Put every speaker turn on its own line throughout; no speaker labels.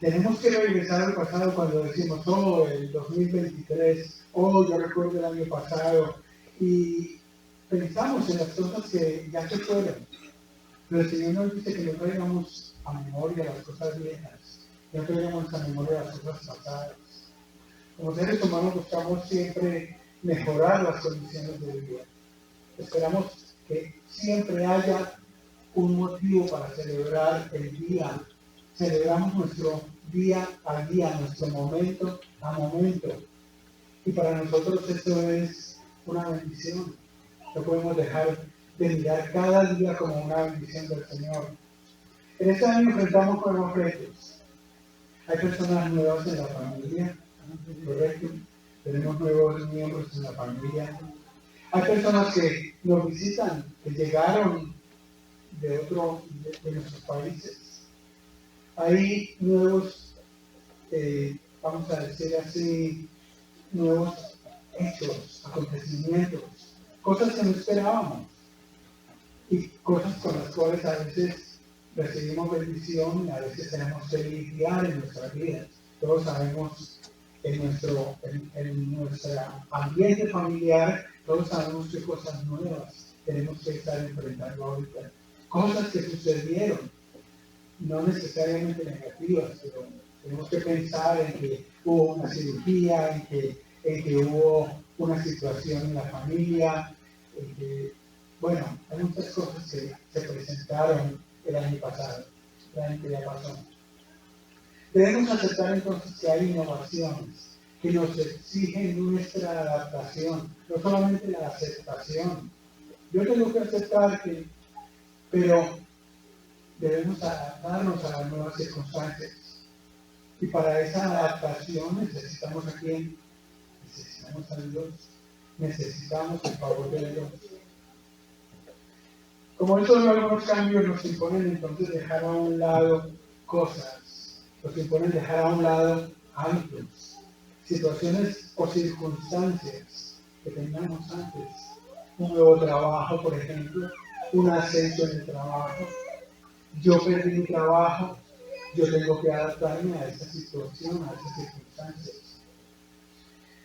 Tenemos que regresar al pasado cuando decimos, oh, el 2023, oh, yo recuerdo el año pasado, y pensamos en las cosas que ya se fueron. Pero el Señor nos dice que no traigamos a memoria las cosas viejas, no traigamos a memoria las cosas pasadas. Como seres humanos buscamos siempre mejorar las condiciones de vida. Esperamos que siempre haya un motivo para celebrar el día. Celebramos nuestro día a día, nuestro momento a momento. Y para nosotros esto es una bendición. No podemos dejar de mirar cada día como una bendición del Señor. En este año enfrentamos nuevos retos. Hay personas nuevas en la familia, ¿correcto? Tenemos nuevos miembros en la familia. Hay personas que nos visitan, que llegaron de nuestros países. Hay nuevos, vamos a decir así, nuevos hechos, acontecimientos, cosas que no esperábamos y cosas con las cuales a veces recibimos bendición y a veces tenemos que lidiar en nuestras vidas. Todos sabemos en nuestro ambiente familiar, todos sabemos qué cosas nuevas tenemos que estar enfrentando ahorita. Cosas que sucedieron, no necesariamente negativas, pero tenemos que pensar en que hubo una cirugía, en que hubo una situación en la familia, en que, bueno, hay muchas cosas que se presentaron el año pasado, el año que ya pasó. Debemos aceptar entonces que hay innovaciones que nos exigen nuestra adaptación, no solamente la aceptación. Yo tengo que aceptar que, pero debemos adaptarnos a las nuevas circunstancias. Y para esa adaptación necesitamos a quién? Necesitamos a Dios. Necesitamos el favor de Dios. Como estos nuevos cambios nos imponen entonces dejar a un lado cosas, nos imponen dejar a un lado hábitos, situaciones o circunstancias que teníamos antes. Un nuevo trabajo, por ejemplo, un ascenso en el trabajo. Yo perdí mi trabajo, yo tengo que adaptarme a esa situación, a esas circunstancias.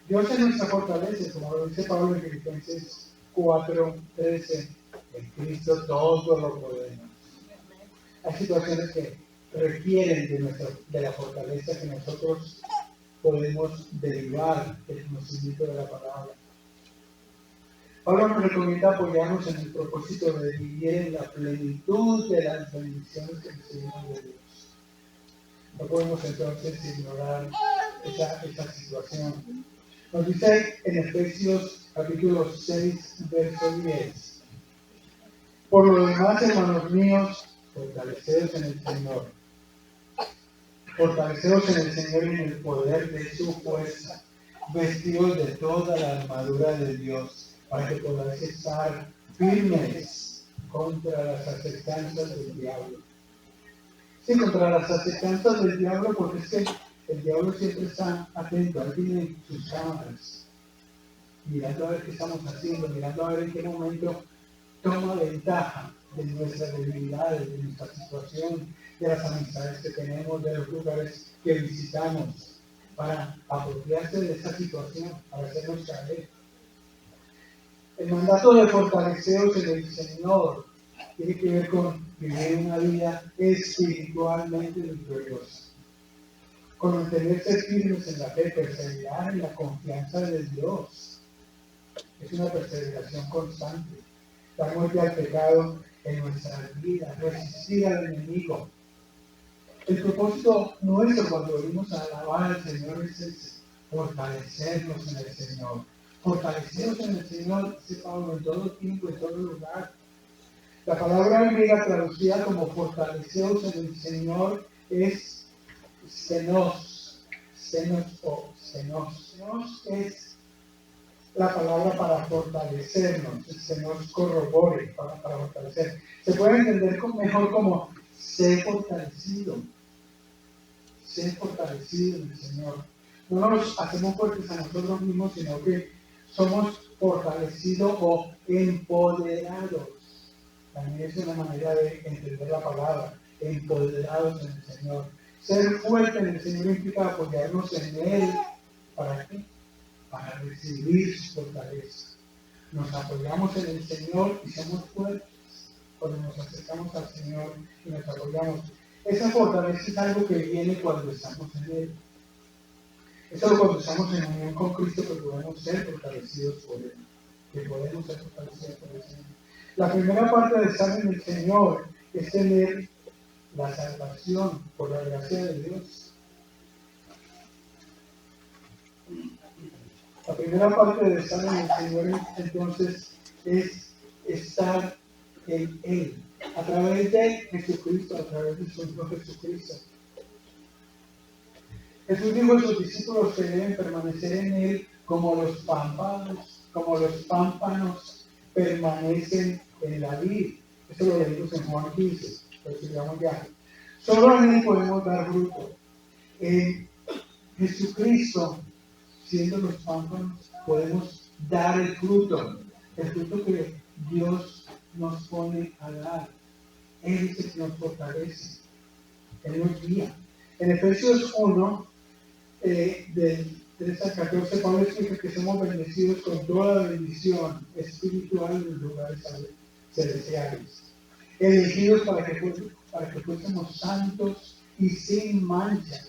Dios es nuestra fortaleza, como lo dice Pablo en Filipenses 4:13. En Cristo todo lo podemos. Hay situaciones que requieren de la fortaleza que nosotros podemos derivar del conocimiento de la palabra. Pablo nos recomienda apoyarnos en el propósito de vivir en la plenitud de las bendiciones que recibimos de Dios. No podemos entonces ignorar esa situación. Nos dice en Efesios capítulo 6, verso 10. Por lo demás, hermanos míos, fortaleceos en el Señor. Fortaleceos en el Señor y en el poder de su fuerza. Vestidos de toda la armadura de Dios, para que podáis estar firmes contra las acechanzas del diablo. Sí, contra las acechanzas del diablo, porque es que el diablo siempre está atento, él tiene sus cámaras, mirando a ver qué estamos haciendo, mirando a ver en qué momento toma ventaja de nuestras debilidades, de nuestra situación, de las amistades que tenemos, de los lugares que visitamos, para apropiarse de esa situación, para hacernos caer. El mandato de fortaleceos en el Señor tiene que ver con vivir una vida espiritualmente victoriosa, con mantenerse firmes en la fe, perseverar en la confianza de Dios. Es una perseveración constante. Dar muerte al pecado en nuestras vidas, resistir al enemigo. El propósito nuestro cuando venimos a alabar al Señor es fortalecernos en el Señor. Fortalecernos en el Señor, dice Pablo, en todo tiempo, en todo lugar. La palabra griega traducida como fortaleceos en el Señor es senos. Senos o senos. Senos es la palabra para fortalecernos, se nos corrobore para fortalecer. Se puede entender mejor como ser fortalecido en el Señor. No nos hacemos fuertes a nosotros mismos, sino que somos fortalecidos o empoderados. También es una manera de entender la palabra, empoderados en el Señor. Ser fuerte en el Señor implica apoyarnos en Él. ¿Para qué? Para recibir su fortaleza. Nos apoyamos en el Señor y somos fuertes cuando nos acercamos al Señor y nos apoyamos. Esa fortaleza es algo que viene cuando estamos en Él. Es solo cuando estamos en unión con Cristo que podemos ser fortalecidos por Él. Que podemos ser fortalecidos por el Señor. La primera parte de estar en el Señor es tener la salvación por la gracia de Dios. La primera parte de estar en el Señor entonces es estar en Él, a través de Jesucristo, a través de su Hijo Jesucristo. Jesús dijo a sus discípulos que deben permanecer en Él como los pámpanos permanecen en la vid. Eso lo leímos en Juan 15, lo estudiamos ya. Solo en Él podemos dar fruto. En Jesucristo, siendo los pámpanos, podemos dar el fruto que Dios nos pone a dar. Él es el que nos fortalece, Él nos guía. En Efesios 1, del 3 al 14, Pablo explica que somos bendecidos con toda la bendición espiritual en los lugares celestiales, elegidos para que fuésemos santos y sin mancha,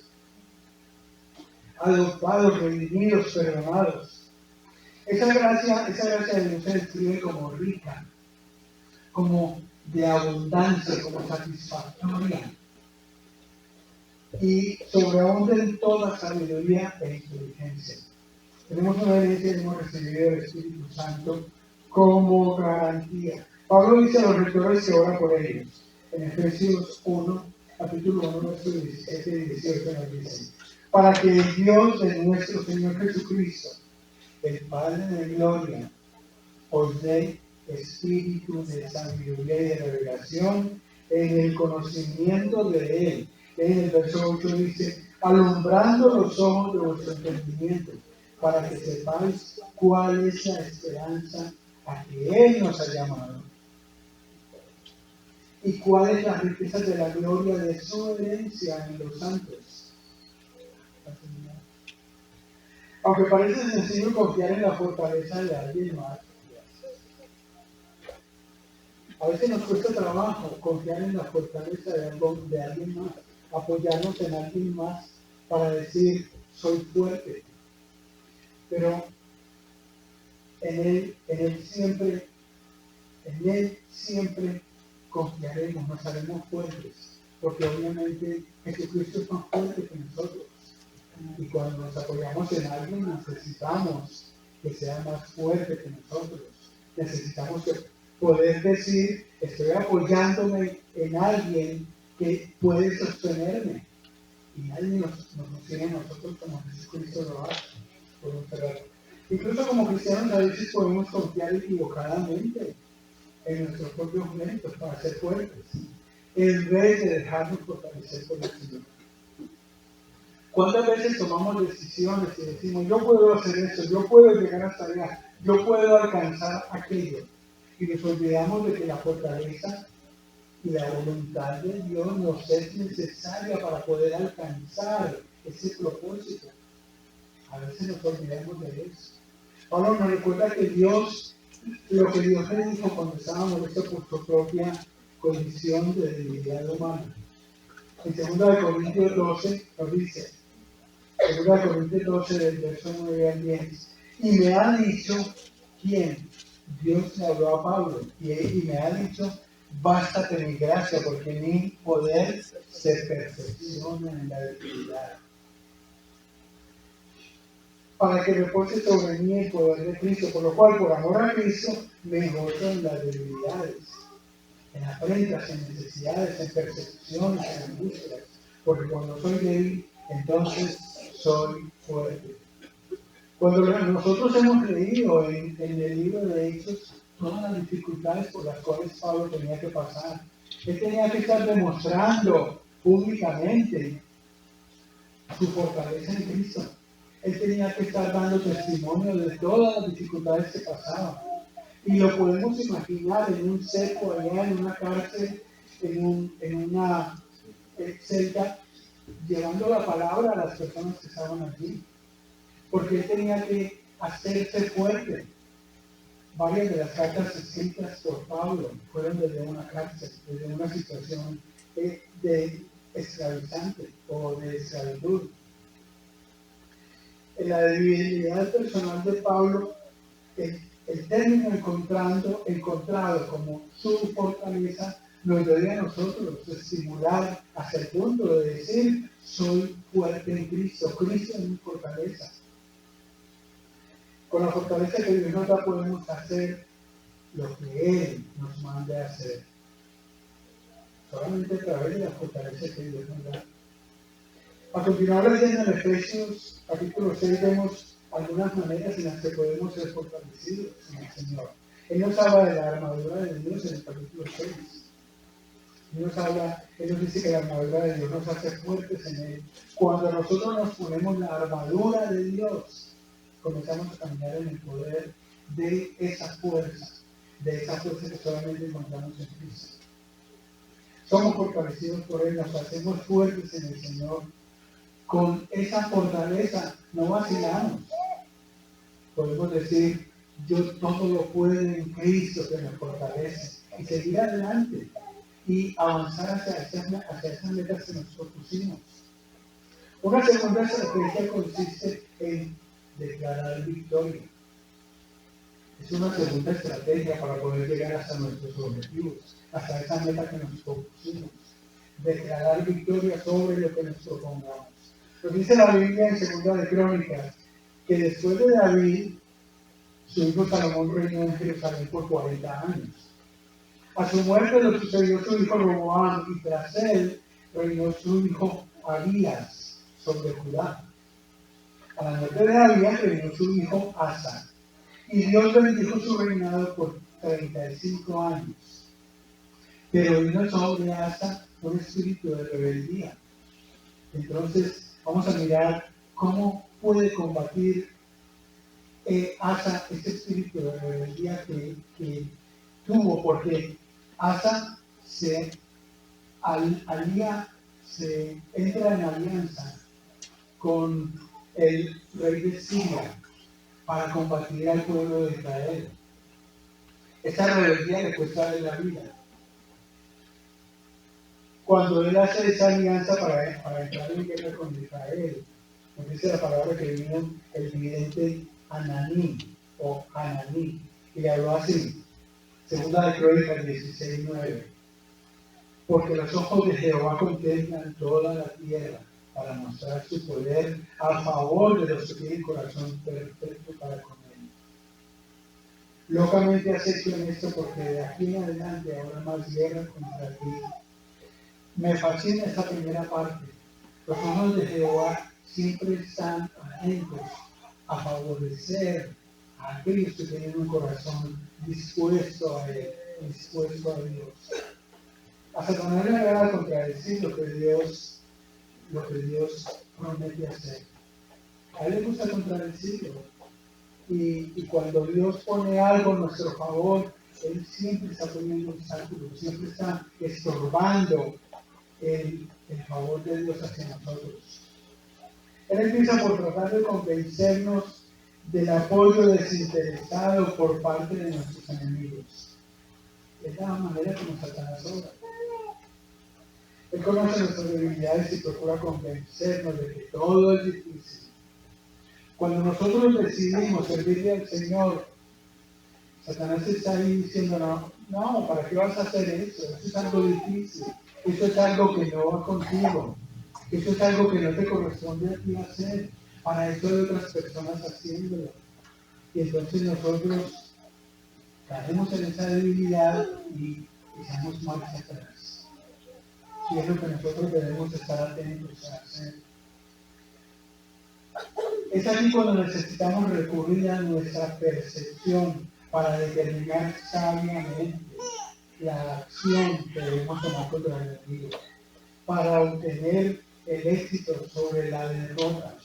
adoptados, redimidos, perdonados. Esa gracia de Dios se describe como rica, como de abundancia, como satisfactoria, y sobreabunda en toda sabiduría e inteligencia. Tenemos una herencia y hemos recibido el Espíritu Santo como garantía. Pablo dice a los rectores que ora por ellos. En Efesios 1, capítulo 1, versos 17 y 18 nos dice: para que el Dios de nuestro Señor Jesucristo, el Padre de gloria, os dé espíritu de sabiduría y de revelación en el conocimiento de Él. En el verso 8 dice: alumbrando los ojos de vuestro entendimiento, para que sepáis cuál es la esperanza a que Él nos ha llamado y cuál es la riqueza de la gloria de su herencia en los santos. Aunque parece sencillo confiar en la fortaleza de alguien más, a veces nos cuesta trabajo confiar en la fortaleza de alguien más, apoyarnos en alguien más para decir soy fuerte. Pero en él siempre confiaremos, nos haremos fuertes, porque obviamente Jesucristo es más fuerte que nosotros. Y cuando nos apoyamos en alguien, necesitamos que sea más fuerte que nosotros. Necesitamos poder decir, estoy apoyándome en alguien que puede sostenerme. Y nadie nos sostiene a nosotros como Jesucristo lo hace. Incluso como cristianos a veces podemos confiar equivocadamente en nuestros propios méritos para ser fuertes, en vez de dejarnos fortalecer por el Señor. ¿Cuántas veces tomamos decisiones y decimos, yo puedo hacer eso, yo puedo llegar hasta allá, yo puedo alcanzar aquello? Y nos olvidamos de que la fortaleza y la voluntad de Dios nos es necesaria para poder alcanzar ese propósito. A veces nos olvidamos de eso. Pablo nos recuerda que lo que Dios le dijo cuando estaba molesto por su propia condición de debilidad humana. En 2 Corintios 12 nos dice, 2 Corintios 12 del verso 9 al 10, y me ha dicho, ¿quién? Dios le habló a Pablo y me ha dicho, bástate mi gracia, porque mi poder se perfecciona en la debilidad. Para que repose sobre mí el poder de Cristo, por lo cual, por amor a Cristo, me gozo en las debilidades, en afrentas, en necesidades, en persecuciones, en angustias, porque cuando soy débil, entonces soy fuerte. Cuando nosotros hemos leído en el libro de Hechos todas las dificultades por las cuales Pablo tenía que pasar, él tenía que estar demostrando públicamente su fortaleza en Cristo. Él tenía que estar dando testimonio de todas las dificultades que pasaban. Y lo podemos imaginar en un cepo allá, en una cárcel, en una celda, llevando la palabra a las personas que estaban allí, porque él tenía que hacerse fuerte. Varias de las cartas escritas por Pablo fueron desde una cárcel, desde una situación de esclavizante o de esclavitud. En la debilidad personal de Pablo, el término encontrado como su fortaleza nos debe a nosotros estimular hasta el punto de decir: soy fuerte en Cristo, Cristo es mi fortaleza. Con la fortaleza que Dios nos da podemos hacer lo que Él nos manda a hacer. Solamente a través de la fortaleza que Dios nos da. A continuar leyendo en Efesios capítulo 6 vemos algunas maneras en las que podemos ser fortalecidos en el Señor. Él nos habla de la armadura de Dios en el capítulo 6. Él nos dice que la armadura de Dios nos hace fuertes en Él. Cuando nosotros nos ponemos la armadura de Dios, comenzamos a caminar en el poder de esa fuerza que solamente encontramos en Cristo. Somos fortalecidos por Él, nos hacemos fuertes en el Señor. Con esa fortaleza no vacilamos. Podemos decir: yo todo lo puedo en Cristo que me fortalece, y seguir adelante y avanzar hacia esas metas que nos propusimos. Una segunda estrategia consiste en declarar victoria. Es una segunda estrategia para poder llegar hasta nuestros objetivos, hasta esa meta que nos propusimos. Declarar victoria sobre lo que nos propongamos. Nos dice la Biblia en Segunda de Crónicas que después de David, su hijo Salomón reinó en Jerusalén por 40 años. A su muerte le sucedió su hijo Roboam, y tras él reinó su hijo Abías sobre Judá. A la muerte de Abías reinó su hijo Asa, y Dios bendijo su reinado por 35 años. Pero vino sobre Asa un espíritu de rebeldía. Entonces, vamos a mirar cómo puede combatir Asa este espíritu de rebeldía que tuvo, porque Asa se entra en alianza con el rey de Siria para combatir al pueblo de Israel. Esta rebeldía le cuesta de la vida. Cuando él hace esa alianza para entrar en guerra con Israel, nos dice la palabra que vino el vidente Ananí, y le habló así: Segunda de Crónicas 16:9. Porque los ojos de Jehová contemplan toda la tierra para mostrar su poder a favor de los que tienen corazón perfecto para con él. Locamente has hecho en esto, porque de aquí en adelante habrá más guerra contra ti. Me fascina esta primera parte. Los ojos de Jehová siempre están atentos a favorecer a aquellos que tienen un corazón dispuesto a Él, dispuesto a Dios. A Satanás le agrada contradecir lo que Dios promete hacer. A él le gusta contradecirlo. Y cuando Dios pone algo a nuestro favor, Él siempre está poniendo obstáculos, siempre está estorbando el favor de Dios hacia nosotros. Él empieza por tratar de convencernos del apoyo desinteresado por parte de nuestros enemigos. Es la manera como Satanás obra. Él conoce nuestras debilidades y procura convencernos de que todo es difícil. Cuando nosotros decidimos servirle al Señor, Satanás está ahí diciendo: no, ¿para qué vas a hacer eso? Eso es algo difícil. Eso es algo que no va contigo. Eso es algo que no te corresponde a ti hacer. Para eso hay otras personas haciéndolo. Y entonces nosotros caemos en esa debilidad y echamos marcha atrás. Y es lo que nosotros debemos estar atentos a hacer. Es aquí cuando necesitamos recurrir a nuestra percepción para determinar sabiamente la acción que debemos tomar contra el enemigo, para obtener el éxito sobre la derrota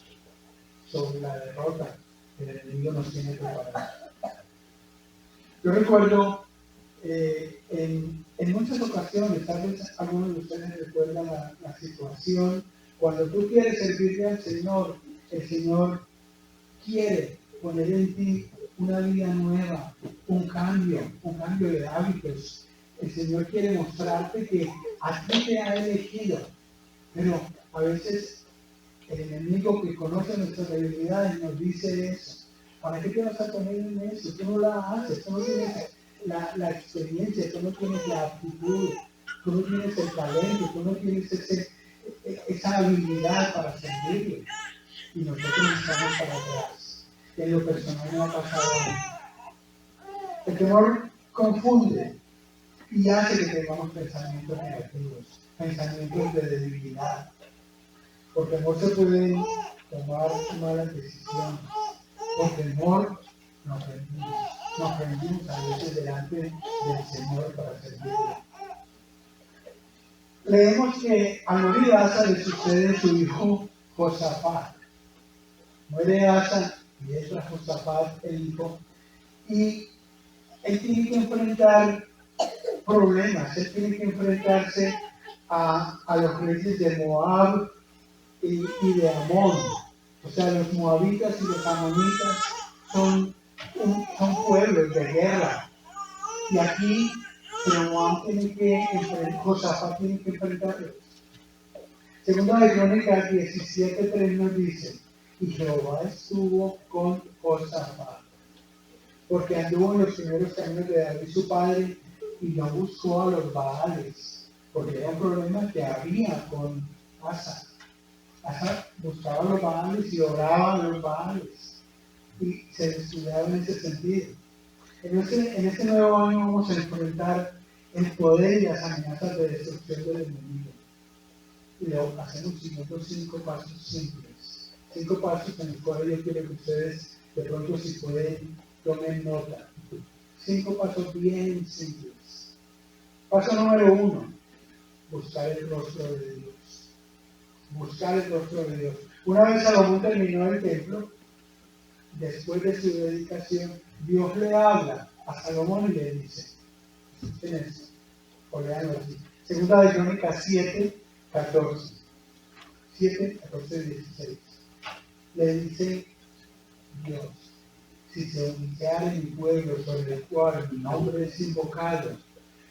que el enemigo nos tiene preparada. Yo recuerdo en muchas ocasiones, tal vez algunos de ustedes recuerdan la situación Cuando tú quieres servirle al Señor, el Señor quiere poner en ti una vida nueva, un cambio de hábitos. El Señor quiere mostrarte que a ti te ha elegido, pero a veces el enemigo que conoce nuestras debilidades nos dice eso. ¿Para qué te vas a poner en eso? Tú no la haces, tú no tienes la experiencia, tú no tienes la aptitud, tú no tienes el talento, tú no tienes esa habilidad para servirle. Y nosotros estamos para atrás. En lo personal no ha pasado. El temor confunde y hace que tengamos pensamientos negativos, pensamientos de debilidad. Por temor se pueden tomar malas decisiones. Por temor nos rendimos a veces delante del Señor para servirle. Leemos que a morir Asa le sucede su hijo Josafat. Muere Asa y es a Josafat el hijo. Y él tiene que enfrentar problemas, él tiene que enfrentarse a los reyes de Moab y de Amón. O sea, los moabitas y los amonitas son pueblos de guerra. Y aquí Josafat tiene que enfrentarlos. Segunda de Crónicas 17:3 nos dice: y Jehová estuvo con Josafat, porque anduvo en los primeros caminos de David su padre, y no buscó a los Baales, porque era un problema que había con Asa. Asa buscaba a los Baales y oraba a los Baales, y se descuidaba en ese sentido. En este nuevo año vamos a enfrentar el poder y las amenazas de destrucción del enemigo. Y lo hacemos siguiendo 5 pasos simples. 5 pasos en los cuales yo quiero que ustedes, de pronto, si pueden, tomen nota. 5 pasos bien simples. Paso número 1: buscar el rostro de Dios. Buscar el rostro de Dios. Una vez Salomón terminó el templo, después de su dedicación, Dios le habla a Salomón y le dice: escuchen esto, o leanlo así. Segunda de Crónicas 7:14. 7:14-16. Le dice Dios: si se humillare mi pueblo sobre el cual mi nombre es invocado,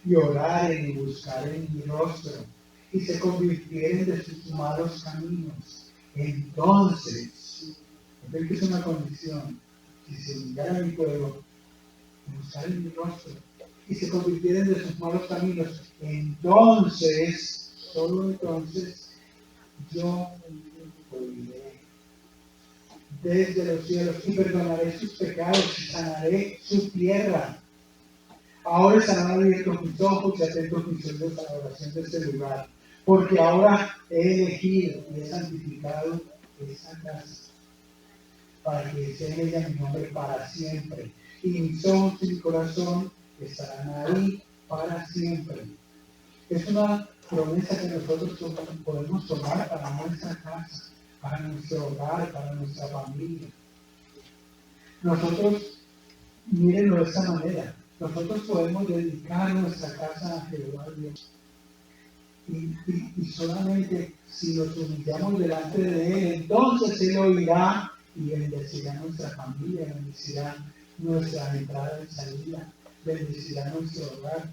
y oraren y buscaren mi rostro, y se convirtieren de sus malos caminos, entonces, ven que es una condición: si se humillare mi pueblo, y buscaren mi rostro, y se convirtieren de sus malos caminos, entonces, solo entonces, yo oiré desde los cielos y perdonaré sus pecados y sanaré su tierra. Ahora estarán abiertos mis ojos y atentos mis oídos a la oración de este lugar, porque ahora he elegido y he santificado esa casa, para que sea en ella mi nombre para siempre, y mis ojos y mi corazón estarán ahí para siempre. Es una promesa que nosotros podemos tomar para nuestra casa, para nuestro hogar, para nuestra familia. Nosotros, mírenlo de esta manera, nosotros podemos dedicar nuestra casa a Jehová Dios. Y solamente si nos humillamos delante de Él, entonces Él oirá y bendecirá nuestra familia, bendecirá nuestra entrada y salida, bendecirá nuestro hogar.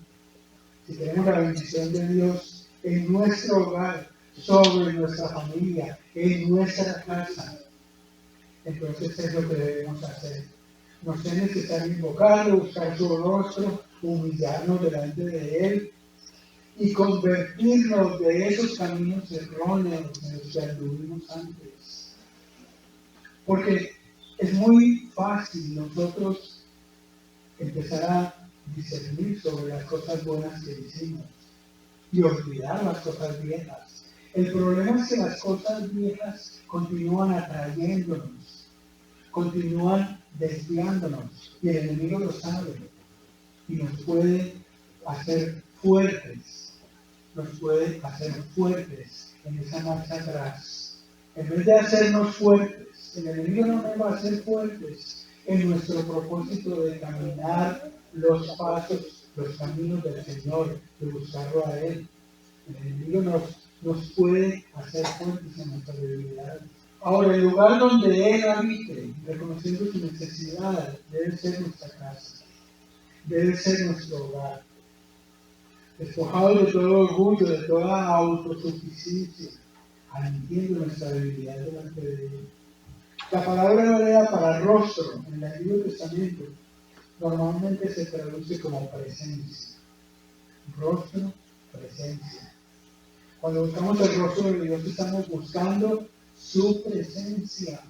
Si tenemos la bendición de Dios en nuestro hogar, sobre nuestra familia, en nuestra casa, entonces es lo que debemos hacer. Nos es necesario invocarlo, buscar su rostro, humillarnos delante de Él y convertirnos de esos caminos erróneos en los que anduvimos antes. Porque es muy fácil nosotros empezar a discernir sobre las cosas buenas que hicimos y olvidar las cosas viejas. El problema es que las cosas viejas continúan atrayéndonos, continúan desviándonos, y el enemigo lo sabe y nos puede hacer fuertes, en esa marcha atrás. En vez de hacernos fuertes, el enemigo no nos va a hacer fuertes en nuestro propósito de caminar los pasos, los caminos del Señor, de buscarlo a Él. El enemigo nos puede hacer fuertes en nuestra debilidad. Ahora, el lugar donde Él habite, reconociendo su necesidad, debe ser nuestra casa, debe ser nuestro hogar. Despojado de todo orgullo, de toda autosuficiencia, admitiendo nuestra debilidad delante de Él. La palabra hebrea para rostro en el Antiguo Testamento normalmente se traduce como presencia. Rostro, presencia. Cuando buscamos el rostro de Dios, estamos buscando su presencia.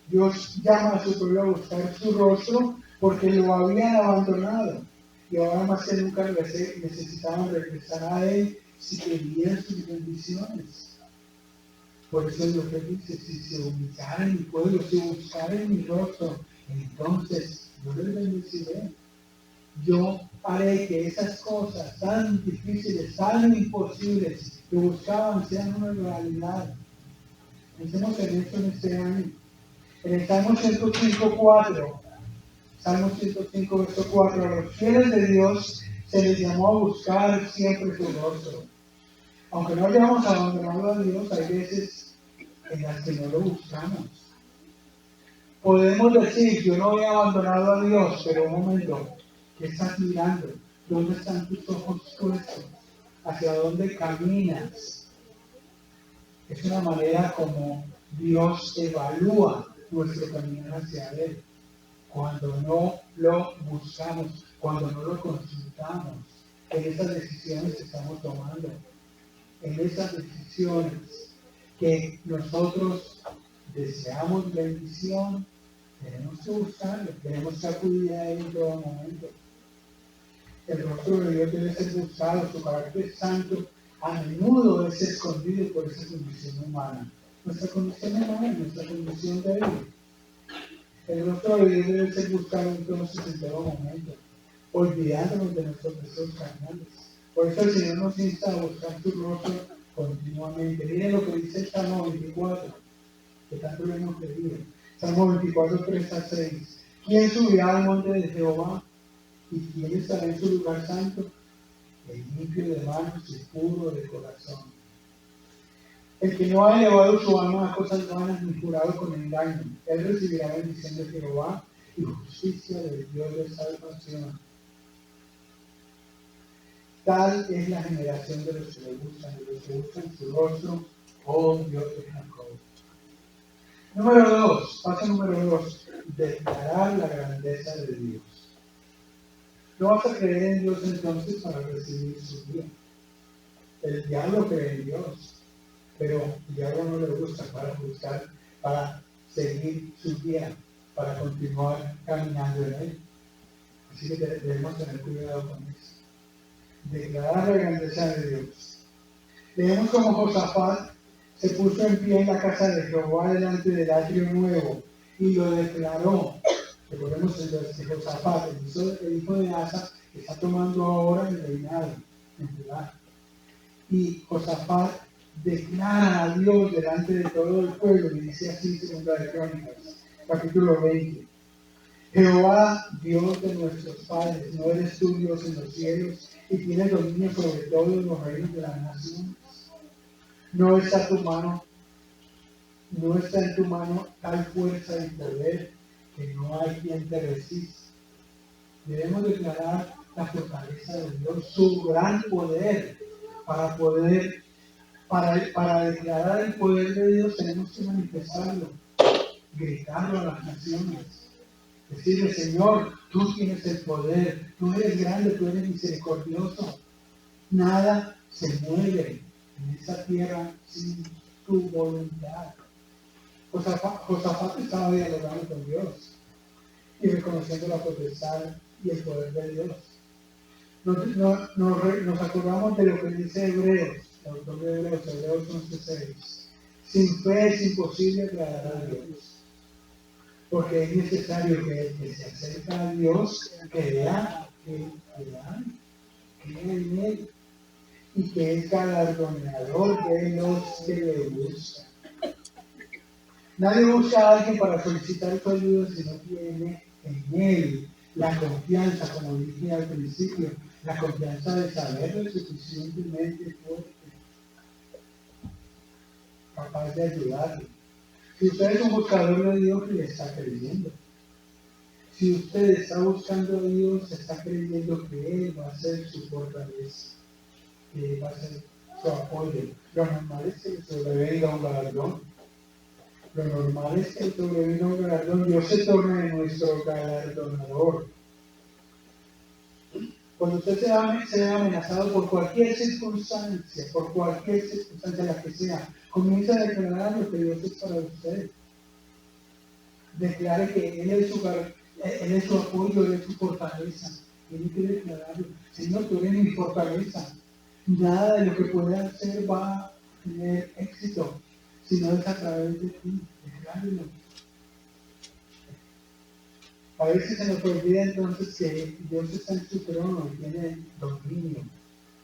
Dios llama a su pueblo a buscar su rostro porque lo habían abandonado. Y ahora más que nunca necesitaban regresar a Él si querían sus bendiciones. Por eso Dios le dice, si se humillan mi pueblo, si buscaren mi rostro, entonces yo les bendeciré. Yo haré que esas cosas tan difíciles, tan imposibles que buscaban sean una realidad. Pensemos en esto en este año. En el Salmo 105:4, Salmo 105, verso 4, a los fieles de Dios se les llamó a buscar siempre su rostro. Aunque no hayamos abandonado a Dios, hay veces en las que no lo buscamos. Podemos decir, yo no he abandonado a Dios, pero un momento, ¿qué estás mirando? ¿Dónde están tus ojos puestos? ¿Hacia dónde caminas? Es una manera como Dios evalúa nuestro camino hacia Él. Cuando no lo buscamos, cuando no lo consultamos, en esas decisiones que estamos tomando, en esas decisiones que nosotros deseamos bendición, tenemos que buscarlo, tenemos que acudir a Él en todo momento. El rostro de Dios debe ser buscado, su carácter santo a menudo es escondido por esa condición humana. Nuestra condición humana, nuestra condición débil. El rostro de Dios debe ser buscado entonces en todo momento, olvidándonos de nuestros deseos carnales. Por eso el Señor nos insta a buscar su rostro continuamente. Miren lo que dice el Salmo 24, que tanto lo hemos leído. Salmo 24, 3-6. ¿Quién subirá al monte de Jehová? ¿Y quién estará en su lugar santo? El limpio de manos y puro de corazón. El que no ha elevado su alma a cosas vanas ni jurado con engaño, él recibirá bendición de Jehová y justicia del Dios de salvación. Tal es la generación de los que le buscan, de los que buscan su rostro, oh Dios de Jacob. Número 2, paso número 2, declarar la grandeza de Dios. No vas a creer en Dios entonces para recibir su guía. El diablo cree en Dios, pero el diablo no le gusta para buscar, para seguir su guía, para continuar caminando en Él. Así que debemos tener cuidado con eso. Declarar la grandeza de Dios. Leemos como Josafat se puso en pie en la casa de Jehová delante del atrio nuevo y lo declaró. Recordemos el Josafat, el hijo de Asa, que está tomando ahora el reinado en Judá. Y Josafat declara a Dios delante de todo el pueblo, y dice así, segunda de Crónicas, capítulo 20. Jehová, Dios de nuestros padres, ¿no eres tú Dios en los cielos y tienes dominio sobre todos los reinos de las naciones? No está en tu mano tal fuerza y poder que no hay quien te resista. Debemos declarar la fortaleza de Dios, su gran poder, para declarar el poder de Dios tenemos que manifestarlo, gritarlo a las naciones, decirle, Señor, tú tienes el poder, tú eres grande, tú eres misericordioso, nada se mueve en esta tierra sin tu voluntad. Josafat estaba dialogando con Dios y reconociendo la potestad y el poder de Dios. Nos acordamos de lo que dice Hebreos, el autor de Hebreos 11:6. Sin fe es imposible agradar a Dios, porque es necesario que el que se acerca a Dios crea en Él y que es galardonador de los que le buscan. Nadie busca a alguien para solicitar su ayuda si no tiene en Él la confianza, como dije al principio, la confianza de saber lo suficientemente fuerte. capaz de ayudarle. Si usted es un buscador de Dios, le está creyendo. Si usted está buscando a Dios, está creyendo que Él va a ser su fortaleza, que Él va a ser su apoyo. Lo normal es que le sobrevenga un galardón. Lo normal es que le sobrevenga un galardón. Dios se torne nuestro galardonador. Cuando usted se ve amenazado por cualquier circunstancia la que sea, comienza a declarar lo que Dios es para usted. Declare que Él es su apoyo, Él es su fortaleza. Tiene que declararlo. Señor, tú eres mi fortaleza. Nada de lo que pueda hacer va a tener éxito, sino es a través de ti. Decláralo. A veces se nos olvida entonces que Dios está en su trono y tiene dominio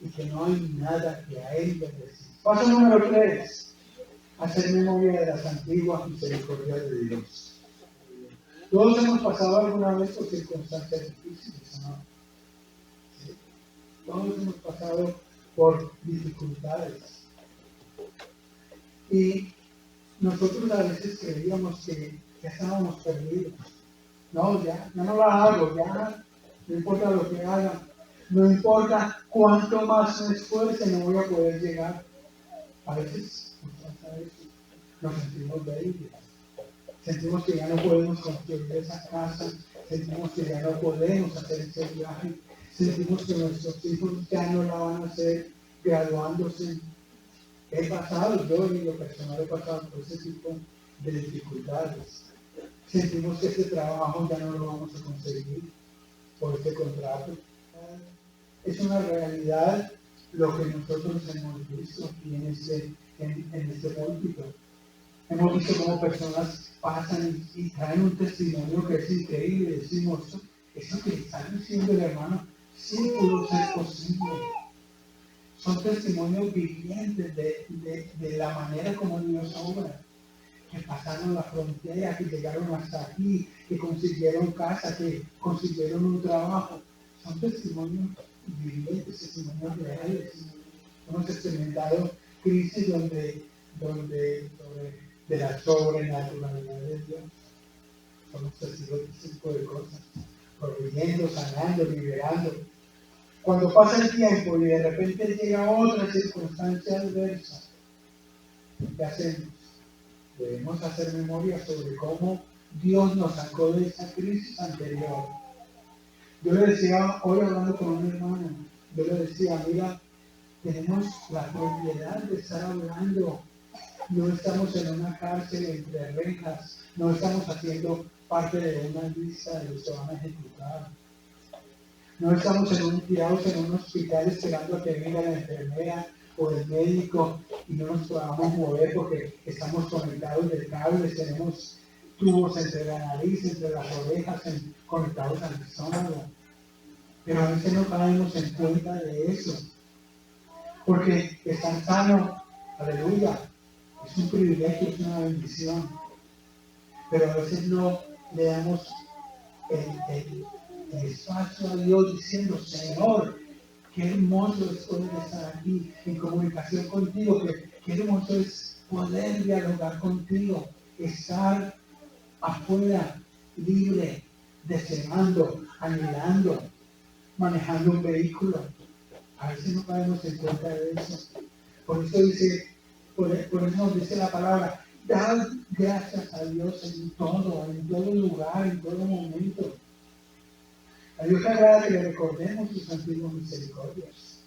y que no hay nada que a Él le resista. Paso número 3. Hacer memoria de las antiguas misericordias de Dios. Todos hemos pasado alguna vez por circunstancias difíciles, ¿no? ¿Sí? Todos hemos pasado por dificultades. Y nosotros a veces creíamos que ya estábamos perdidos. No, ya no la hago, ya no importa lo que haga, no importa cuánto más me esfuerce, no voy a poder llegar. A veces nos sentimos débiles, sentimos que ya no podemos construir esa casa, sentimos que ya no podemos hacer ese viaje, sentimos que nuestros hijos ya no la van a hacer graduándose. He pasado, yo en lo personal he pasado por ese tipo de dificultades. Sentimos que este trabajo ya no lo vamos a conseguir por este contrato. Es una realidad lo que nosotros hemos visto aquí en este púlpito. Hemos visto cómo personas pasan y traen un testimonio que es increíble. Decimos, eso que está diciendo el hermano, sí pudo ser posible. Son testimonios vivientes de la manera como Dios obra. Que pasaron la frontera, que llegaron hasta aquí, que consiguieron casa, que consiguieron un trabajo. Son testimonios vivientes, testimonios reales. Hemos experimentado crisis donde de la sobrenaturalidad de Dios. Somos testigos de ese tipo de cosas. Proveyendo, sanando, liberando. Cuando pasa el tiempo y de repente llega otra circunstancia adversa, ¿qué hacemos? Debemos hacer memoria sobre cómo Dios nos sacó de esa crisis anterior. Yo le decía, hoy hablando con un hermano, yo le decía, mira, tenemos la propiedad de estar hablando. No estamos en una cárcel entre rejas, no estamos haciendo parte de una lista de los que van a ejecutar. No estamos tirados en un hospital esperando a que venga la enfermera o el médico y no nos podamos mover porque estamos conectados de cables, tenemos tubos entre la nariz, entre las orejas, conectados al estómago. Pero a veces no caemos en cuenta de eso, porque estar sano, aleluya, es un privilegio, es una bendición, pero a veces no le damos el espacio a Dios diciendo, Señor, qué hermoso es poder estar aquí en comunicación contigo, qué hermoso es poder dialogar contigo, estar afuera, libre, deseando, anhelando, manejando un vehículo. A veces no caemos en cuenta de eso. Por eso nos dice la palabra, dad gracias a Dios en todo lugar, en todo momento. A Dios le agrada que le recordemos sus antiguas misericordias.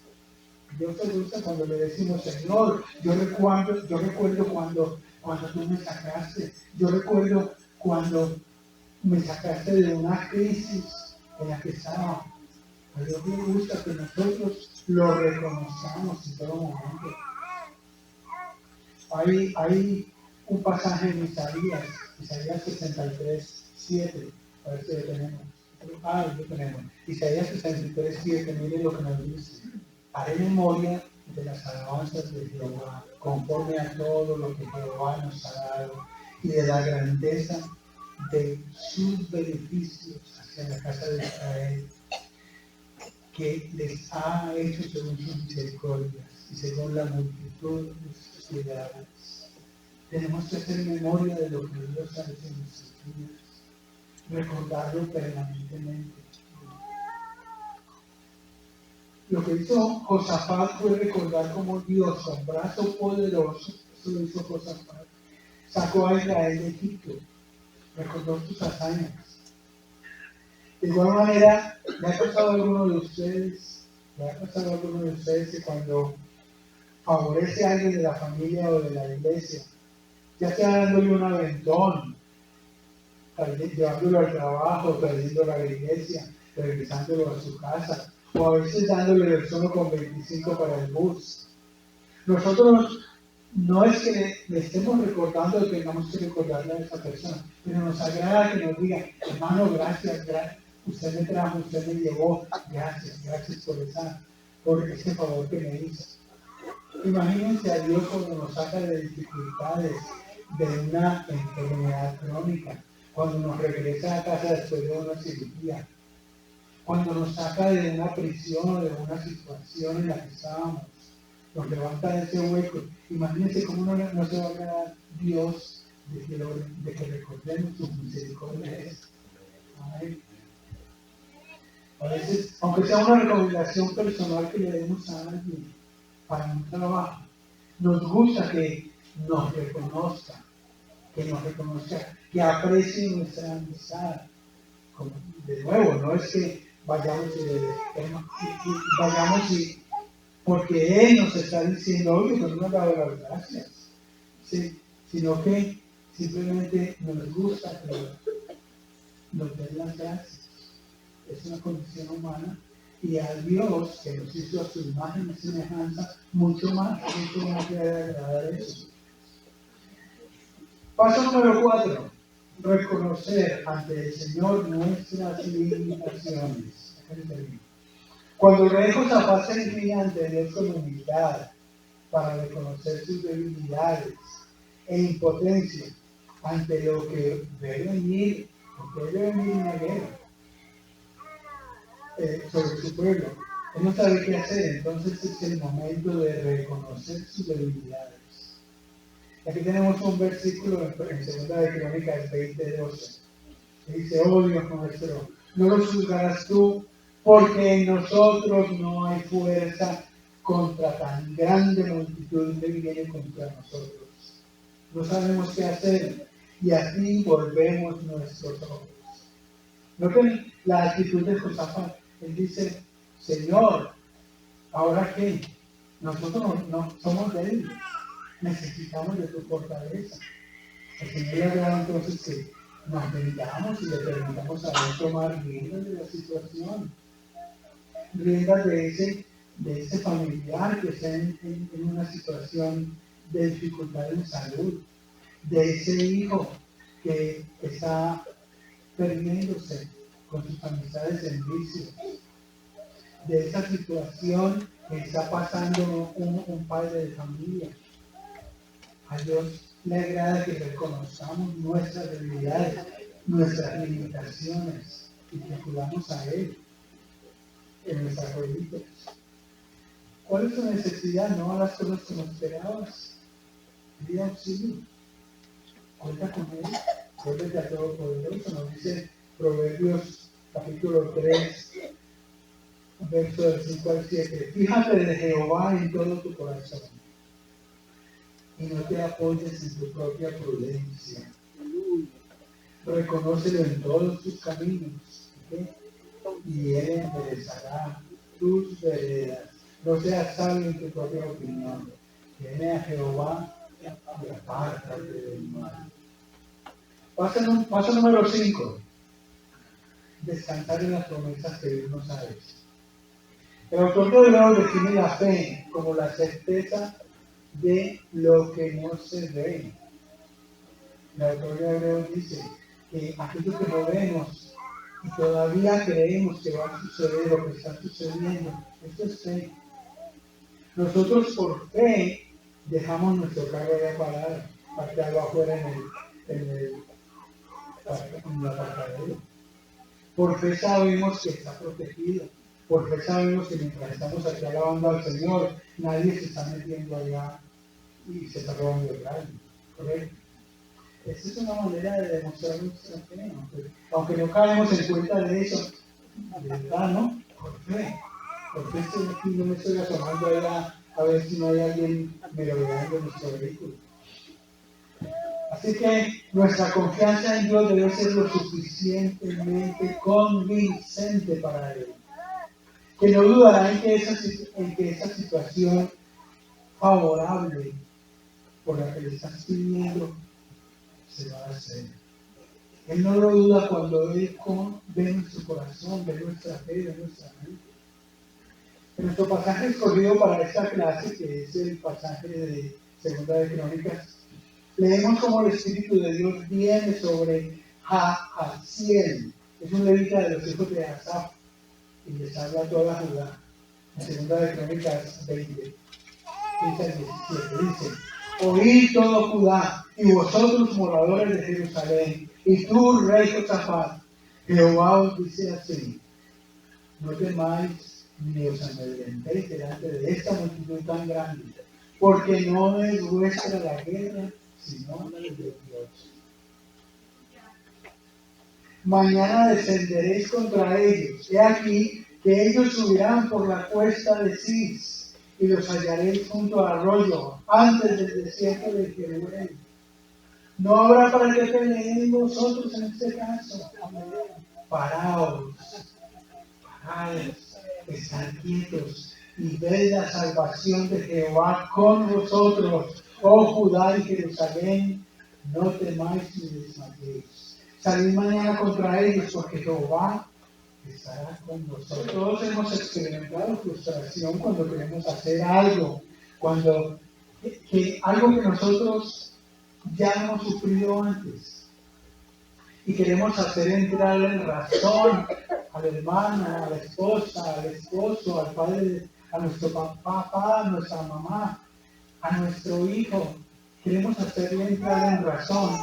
Dios te gusta cuando le decimos, Señor, yo recuerdo cuando tú me sacaste, yo recuerdo cuando me sacaste de una crisis en la que estaba. A Dios le gusta que nosotros lo reconozcamos en todo momento. Hay un pasaje en Isaías 63:7, a ver si lo tenemos. Lo tenemos. Isaías 63:7, miren lo que nos dice. Haré memoria de las alabanzas de Jehová, conforme a todo lo que Jehová nos ha dado, y de la grandeza de sus beneficios hacia la casa de Israel, que les ha hecho según sus misericordias y según la multitud de sus piedades. Tenemos que hacer memoria de lo que Dios ha hecho en nuestras vidas, recordarlo permanentemente. Lo que hizo Josafat fue recordar cómo Dios, con brazo poderoso, eso lo hizo Josafat, sacó a Israel de Egipto, recordó sus hazañas. De igual manera, ¿le ha pasado a alguno de ustedes que cuando favorece a alguien de la familia o de la iglesia, ya sea dándole un aventón, llevándolo al trabajo, trayéndolo a la iglesia, regresándolo a su casa, o a veces dándole el solo con 25 para el bus? Nosotros no es que le estemos recordando o tengamos que recordarle a esa persona, pero nos agrada que nos diga, hermano, gracias, usted me trajo, usted me llevó, gracias por ese favor que me hizo. Imagínense a Dios cuando nos saca de dificultades, de una enfermedad crónica, cuando nos regresa a casa después de una cirugía, cuando nos saca de una prisión o de una situación en la que estábamos, nos levanta de ese hueco. Imagínense cómo no se va a quedar Dios de que recordemos sus misericordias. Amén. A veces, aunque sea una recomendación personal que le demos a alguien para un trabajo, nos gusta que nos reconozca, que aprecie nuestra amistad. De nuevo, no es que vayamos y porque Él nos está diciendo, oye, no nos ha dado las gracias, ¿sí? Sino que simplemente nos gusta que nos den las gracias. Es una condición humana, y a Dios, que nos hizo a su imagen y semejanza, mucho más le debe agradar eso. Paso número 4. Reconocer ante el Señor nuestras limitaciones. Cuando el rey Josafat se inclina ante Dios con humildad para reconocer sus debilidades e impotencia ante lo que debe venir, porque debe venir una guerra sobre su pueblo, él no sabe qué hacer, entonces es el momento de reconocer sus debilidades. Aquí tenemos un versículo en 2 de Crónicas 20:12, que dice, oh Dios nuestro, no los juzgarás tú, porque en nosotros no hay fuerza contra tan grande multitud que viene contra nosotros. No sabemos qué hacer, y así volvemos nuestros ojos. Noten la actitud de Josafat. Él dice, Señor, ¿ahora qué? Nosotros no somos débiles, necesitamos de tu fortaleza. El Señor agrada entonces que nos meditamos y le permitamos a Él tomar riendas de la situación, riendas de ese familiar que está en una situación de dificultad en salud, de ese hijo que está perdiéndose con sus amistades en vicio, de esa situación que está pasando un padre de familia. A Dios le agrada que reconozcamos nuestras debilidades, nuestras limitaciones, y que acudamos a Él en nuestras rodillas. ¿Cuál es tu necesidad? No a las cosas que no esperabas. Pide auxilio. Cuenta con Él. Vuélvete a Todopoderoso. Nos dice Proverbios capítulo 3, verso del 5 al 7. Fíjate de Jehová en todo tu corazón y no te apoyes en tu propia prudencia. Reconócelo en todos tus caminos, ¿okay? Y Él enderezará tus veredas. No seas sabio en tu propia opinión. Teme a Jehová y apártate del mal. Paso número 5. Descansar en las promesas que Dios nos ha hecho. El autor de Hebreos define la fe como la certeza de lo que no se ve. El autor de Hebreos dice que aquello que no vemos y todavía creemos que va a suceder lo que está sucediendo, esto es fe. Nosotros por fe dejamos nuestro carro allá parado afuera en el aparcadero. Por fe sabemos que está protegido. Por fe sabemos que mientras estamos aquí alabando al Señor, nadie se está metiendo allá y se está robando el carro. ¿correcto? Esa es una manera de demostrar nuestra fe, aunque no caemos en cuenta de eso, de verdad, ¿no? Por fe. Porque estoy aquí, no me estoy asomando a ver si no hay alguien merodeando nuestro vehículo. Así que nuestra confianza en Dios debe ser lo suficientemente convincente para Él. Que no dudará en que esa situación favorable por la que le estás pidiendo se va a hacer. Él no lo duda cuando Él ve nuestro corazón, ve nuestra fe, ve nuestra mente. Nuestro pasaje escogido para esta clase, que es el pasaje de Segunda de Crónicas, leemos cómo el Espíritu de Dios viene sobre Jahaziel. Es un levita de los hijos de Asaf y les habla toda Judá. En Segunda de Crónicas 20, 15 al 17 dice: Oíd todo Judá y vosotros moradores de Jerusalén y tú, rey Josafat, Jehová os dice así: no temáis ni os amedrentéis delante de esta multitud tan grande, porque no es vuestra la guerra, sino la de Dios. Mañana descenderéis contra ellos. He aquí que ellos subirán por la cuesta de Cis, y los hallaréis junto al arroyo, antes del desierto de Jeruel. No habrá para que peleen vosotros en este caso. Paraos, estad quietos y ved la salvación de Jehová con vosotros, oh Judá y Jerusalén. No temáis ni desmayéis. Salid mañana contra ellos, porque Jehová estará con nosotros. Todos hemos experimentado frustración cuando queremos hacer algo, algo que nosotros ya hemos sufrido antes. Y queremos hacer entrar en razón a la hermana, a la esposa, al esposo, al padre, a nuestro papá, a nuestra mamá, a nuestro hijo. Queremos hacerle entrar en razón.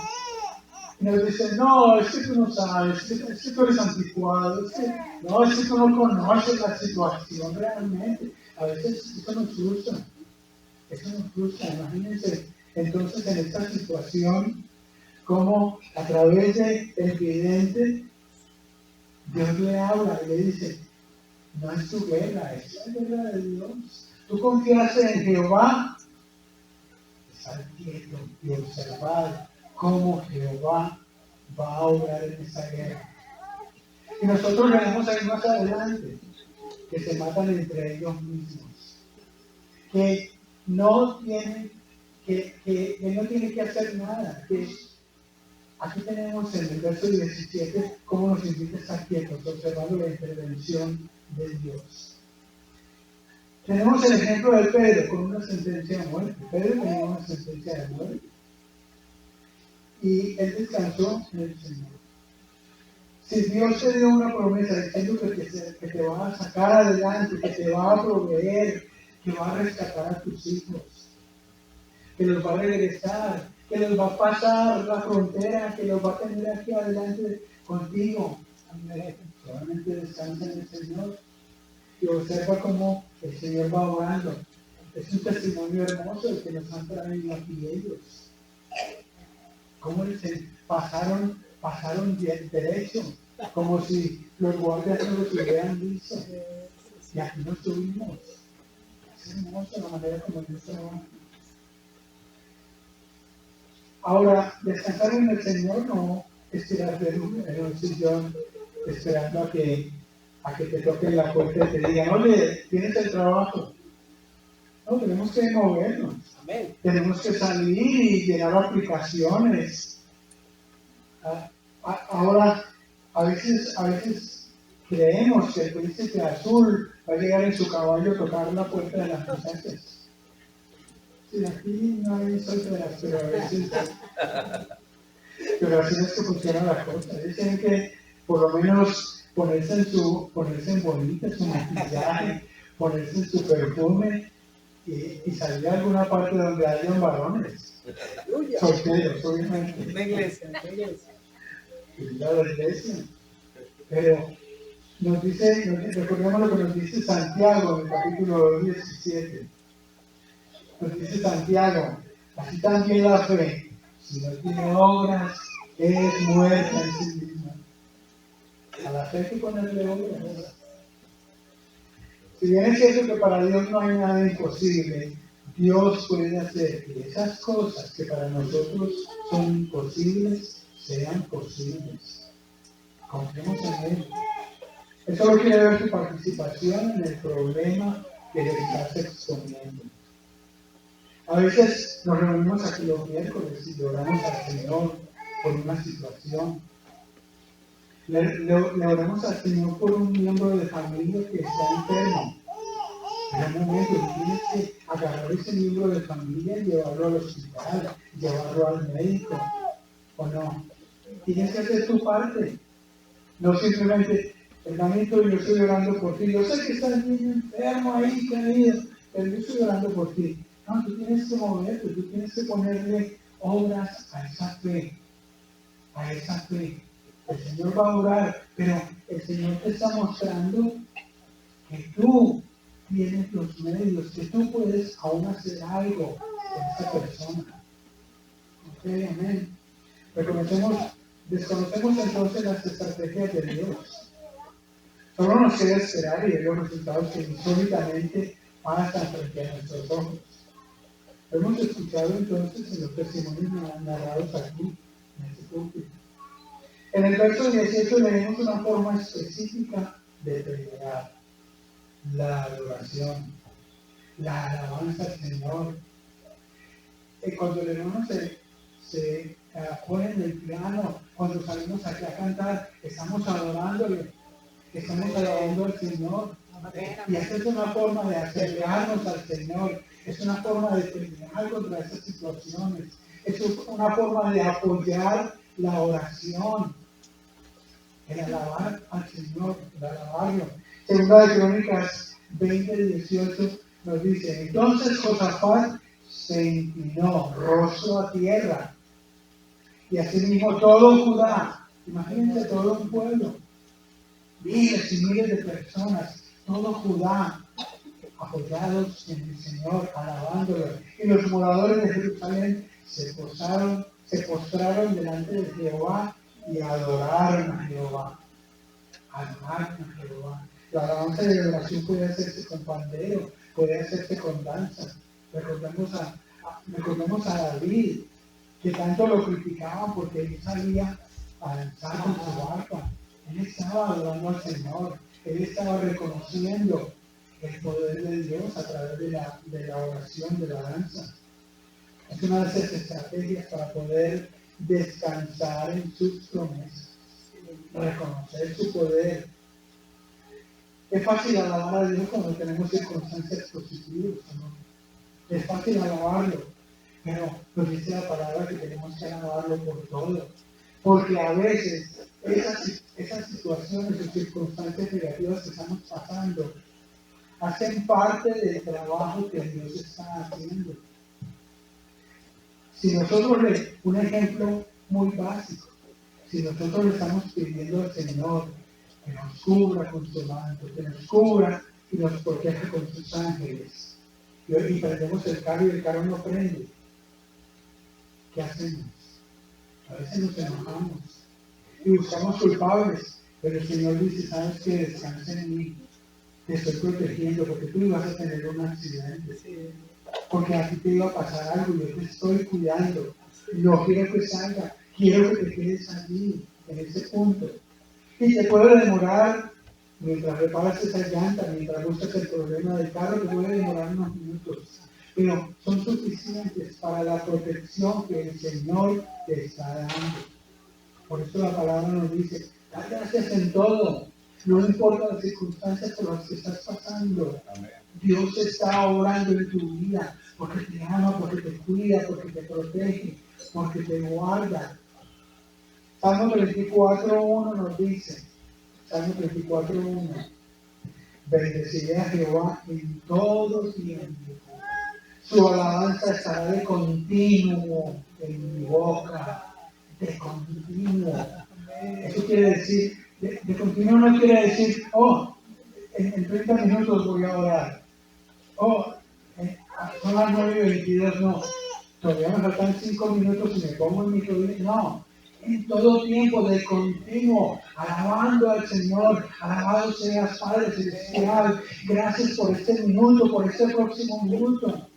Y nos dicen: no, es que tú no sabes, es que tú eres anticuado, es que tú no conoces la situación realmente. A veces eso nos frustra. Imagínense entonces en esta situación, como a través del vidente Dios le habla y le dice: no es tu guerra, es la guerra de Dios. Tú confías en Jehová, estar quieto y observar cómo Jehová va a obrar en esa guerra. Y nosotros veremos ahí más adelante que se matan entre ellos mismos, que no tienen que no tiene que hacer nada, que aquí tenemos en el verso 17 cómo nos invita a estar quietos, observando la intervención de Dios. Tenemos el ejemplo de Pedro con una sentencia de muerte. Pedro tenía una sentencia de muerte y él descansó en el Señor. Si Dios te dio una promesa diciendo que te va a sacar adelante, que te va a proveer, que va a rescatar a tus hijos, que los va a regresar, que los va a pasar la frontera, que los va a tener aquí adelante contigo, solamente descansa en el Señor y observa cómo el Señor va obrando. Es un testimonio hermoso el que nos han traído aquí ellos. Cómo pasaron derecho, como si los guardias no los hubieran visto. Y aquí nos tuvimos. Es hermoso la manera como Dios trabaja. Ahora, descansar en el Señor no es tirarte en un sillón esperando a que te toquen la puerta y te digan: oye, tienes el trabajo. No, tenemos que movernos. Amén. Tenemos que salir y llenar aplicaciones. Ahora, a veces creemos que el príncipe azul va a llegar en su caballo a tocar la puerta de las muchachas. Sí, aquí no hay solteras, pero así es que funciona la cosa. Dicen que por lo menos ponerse en bonita, su maquillaje, ponerse en su perfume y salir a alguna parte donde hayan varones. Solteros, obviamente. La iglesia. La iglesia. Pero recordemos lo que nos dice Santiago en el capítulo 17. Nos dice Santiago: así también la fe, si no tiene obras, es muerta en sí misma. A la fe hay que ponerle obras. Si bien es cierto que para Dios no hay nada imposible, Dios puede hacer que esas cosas que para nosotros son imposibles sean posibles. Confiemos en Él. Eso solo quiere ver tu participación en el problema que le estás exponiendo. A veces nos reunimos aquí los miércoles y oramos al Señor por una situación. Le oramos al Señor por un miembro de familia que está enfermo. En un momento tienes que agarrar ese miembro de familia y llevarlo al hospital, llevarlo al médico, ¿o no? Tienes que hacer tu parte. No simplemente, hermanito, yo estoy orando por ti. Yo sé que estás bien enfermo ahí, querido, pero yo estoy orando por ti. No, tú tienes que moverte, tú tienes que ponerle obras a esa fe. A esa fe. El Señor va a orar, pero el Señor te está mostrando que tú tienes los medios, que tú puedes aún hacer algo con esa persona. Ok, amén. Desconocemos entonces las estrategias de Dios. Solo nos queda esperar y ver los resultados que insólitamente pasan frente a nuestros ojos. Hemos escuchado entonces en los testimonios narrados aquí, en este púlpito. En el verso 18 leemos una forma específica de predicar: la adoración, la alabanza al Señor. Cuando el hermano se pone en el piano, cuando salimos aquí a cantar, estamos adorándole, estamos adorando al Señor. Y esta es una forma de acercarnos al Señor, es una forma de pelear contra esas situaciones, es una forma de apoyar la oración, el alabar al Señor, el alabarlo. Segunda de Crónicas 20:18 nos dice: entonces Josafat se inclinó rostro a tierra, y asimismo todo Judá, imagínense todo un pueblo, miles y miles de personas, todo Judá, apoyados en el Señor, alabándolo. Y los moradores de Jerusalén se postraron delante de Jehová y adoraron a Jehová. Adoraron a Jehová. La alabanza de la oración puede hacerse con pandero, puede hacerse con danza. Recordemos a David, que tanto lo criticaban porque él salía a danzar con su arpa. Él estaba adorando al Señor, él estaba reconociendo el poder de Dios a través de la oración, de la danza. Es una de esas estrategias para poder descansar en sus promesas, reconocer su poder. Es fácil alabar a Dios cuando tenemos circunstancias positivas, ¿no? Es fácil alabarlo, pero nos dice la palabra que tenemos que alabarlo por todo. Porque a veces esas situaciones o circunstancias negativas que estamos pasando hacen parte del trabajo que Dios está haciendo. Si nosotros, un ejemplo muy básico, si nosotros le estamos pidiendo al Señor que nos cubra con su manto, que nos cubra y nos proteja con sus ángeles, y prendemos el carro y el carro no prende, ¿qué hacemos? A veces nos enojamos y buscamos culpables, pero el Señor dice: ¿sabes qué? Descansa en mí, te estoy protegiendo, porque tú ibas a tener un accidente, porque a ti te iba a pasar algo y yo te estoy cuidando. No quiero que salga, quiero que te quedes allí, en ese punto. Y te puede demorar, mientras reparas esa llanta, mientras buscas el problema del carro, te puede demorar unos minutos, pero son suficientes para la protección que el Señor te está dando. Por eso la palabra nos dice: da gracias en todo, no importa las circunstancias por las que estás pasando. Amén. Dios está obrando en tu vida, porque te ama, porque te cuida, porque te protege, porque te guarda. Salmo 34:1 nos dice, Salmo 34:1: bendeciré a Jehová en todo tiempo, su alabanza estará de continuo en mi boca, de continuo. Eso quiere decir, de continuo no quiere decir: en 30 minutos voy a orar, son las 9:22, no. todavía me faltan 5 minutos y me pongo en mi rodilla. No, en todo tiempo, de continuo, alabando al Señor, alabado seas Padre Celestial, gracias por este minuto, por este próximo minuto,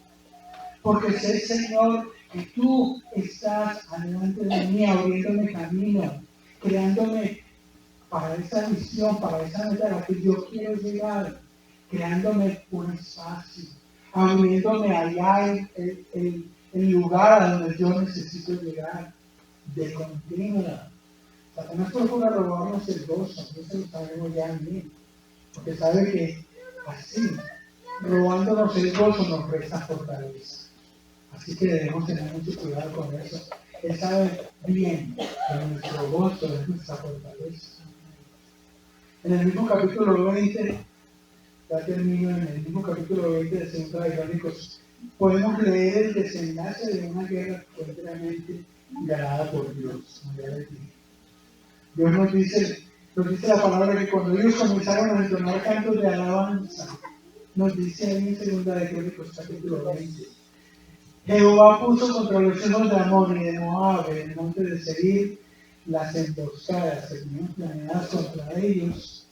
porque sé, Señor, que tú estás adelante de mí, abriéndome camino, creándome para esa visión, para esa meta a la que yo quiero llegar, creándome un espacio, abriéndome allá el lugar a donde yo necesito llegar, de continuo. Satanás procura robarnos el gozo, eso lo sabemos ya bien, porque sabe que así, robándonos el gozo, nos resta fortaleza. Así que debemos tener mucho cuidado con eso. Él sabe bien que nuestro gozo es nuestra fortaleza. En el mismo capítulo 20, ya termino, en el mismo capítulo 20 de Segunda de Crónicas, podemos leer el desenlace de una guerra que fue enteramente ganada por Dios. Dios nos dice la palabra que cuando ellos comenzaron a entonar cantos de alabanza, nos dice ahí en Segunda de Crónicas capítulo 20, Jehová puso contra los hijos de Amón y de Moab en el monte de Seir las emboscadas que tenían planeadas contra ellos,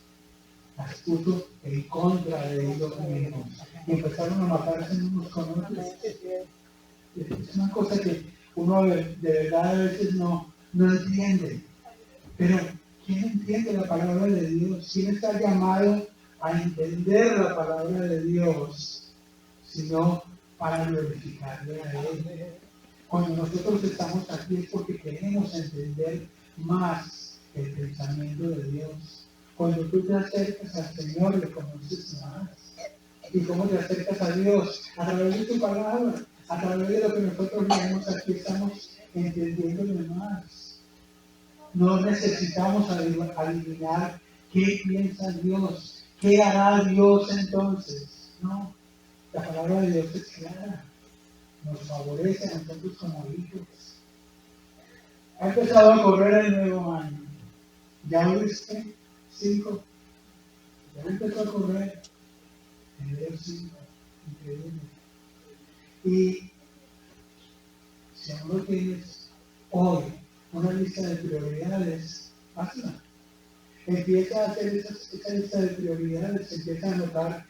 las puso en contra de ellos mismos y empezaron a matarse unos con otros. Es una cosa que uno de verdad a veces no entiende, pero ¿quién entiende la palabra de Dios? ¿Quién está llamado a entender la palabra de Dios sino para glorificarle a Él? Cuando nosotros estamos aquí es porque queremos entender más el pensamiento de Dios. Cuando tú te acercas al Señor, le conoces más. ¿Y cómo te acercas a Dios? A través de tu palabra, a través de lo que nosotros leemos aquí, estamos entendiéndole más. No necesitamos adivinar qué piensa Dios, qué hará Dios entonces. No, la palabra de Dios es clara. Nos favorece a nosotros como hijos. Ha empezado a correr el nuevo año. ¿Ya lo viste? 5. Ya empezó a correr. Enero 5. Increíble. Y si aún no tienes hoy una lista de prioridades, hazla. Empieza a hacer esa lista de prioridades, empieza a anotar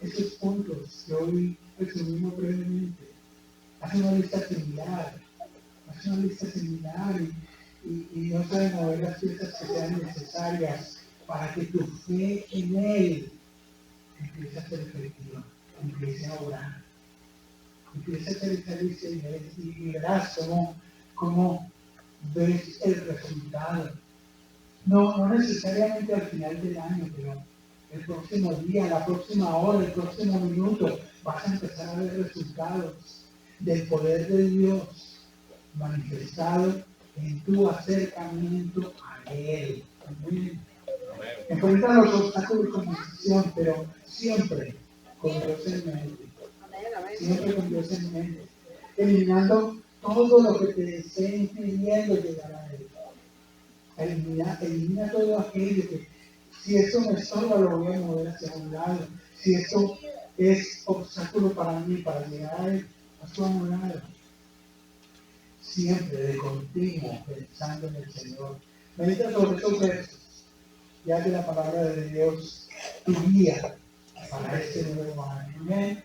esos puntos que hoy resumimos brevemente. Haz una lista similar y no se de mover las piezas que sean necesarias para que tu fe en Él empiece a ser efectiva, empiece a orar, empiece a hacer esa lista y verás cómo ves el resultado. No necesariamente al final del año, pero el próximo día, la próxima hora, el próximo minuto, vas a empezar a ver resultados del poder de Dios manifestado en tu acercamiento a Él. Amén. Enfrenta los obstáculos con decisión, pero siempre con Dios en mente. Siempre con Dios en mente. Eliminando todo lo que te esté impidiendo llegar a Él. Elimina todo aquello que, si eso me estorba, lo voy a mover hacia un lado. Si eso es obstáculo para mí, para llegar a Él, hazlo a un lado. Siempre de continuo pensando en el Señor. Medita sobre estos versos, ya que la palabra de Dios tu guía para este nuevo año. Amén.